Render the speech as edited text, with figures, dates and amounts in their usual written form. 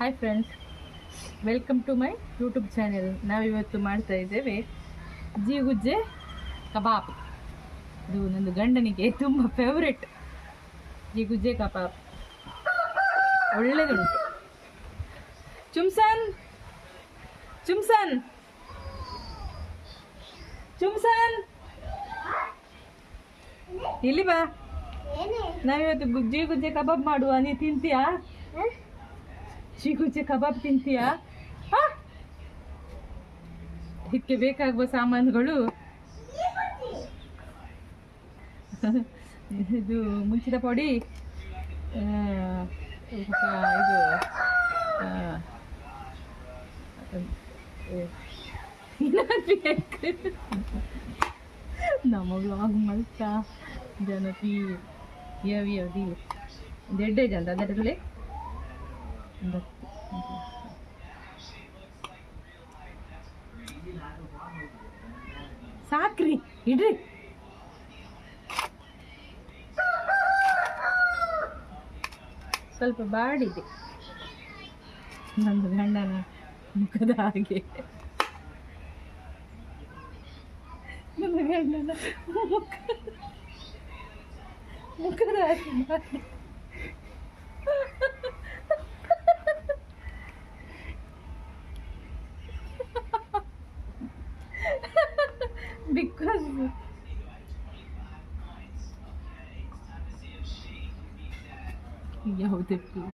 Hi friends, welcome to my YouTube channel. ನಾವಿವತ್ತು ಮಾಡ್ತಾ ಇದ್ದೇವೆ ಜೀಗುಜ್ಜೆ ಕಬಾಬ್. ಇದು ನನ್ನ ಗಂಡನಿಗೆ ತುಂಬ ಫೇವ್ರೆಟ್. ಜೀಗುಜ್ಜೆ ಕಬಾಬ್ ಒಳ್ಳೆಯದುಂಟು. ಚುಮ್ಸನ್ ಚುಮ್ಸನ್ ಚುಮ್ಸನ್ ಇಲ್ಲಿ ಬಾ. ನಾವಿವತ್ತು ಜೀಗುಜ್ಜೆ ಕಬಾಬ್ ಮಾಡುವ. ನೀ ತಿಂತೀಯಾ? ಜೀಗುಜ್ಜೆ ಕಬಾಬ್ ತಿಂತೀಯಾ? ಇದಕ್ಕೆ ಬೇಕಾಗುವ ಸಾಮಾನುಗಳು ಇದು ಮುಂಚಿದ ಪುಡಿ, ಇದು ನಮ್ಮ ವ್ಲಾಗ್ ಮಲ್ತಾ ಜನಪಿ ಯವಿ ದೆಡ್ಡೆ ಜನ ಅದರಲ್ಲಿ ಸಾಕ್ರಿ ಇಡ್ರಿ. ಸ್ವಲ್ಪ ಬಾಡಿದೆ ನಂದು ಗಂಡನ ಮುಖದ ಹಾಗೆ. ನನ್ನ ಗಂಡನ ಮುಖದ ಹಾಗೆ because ಯಾವುದಕ್ಕೆ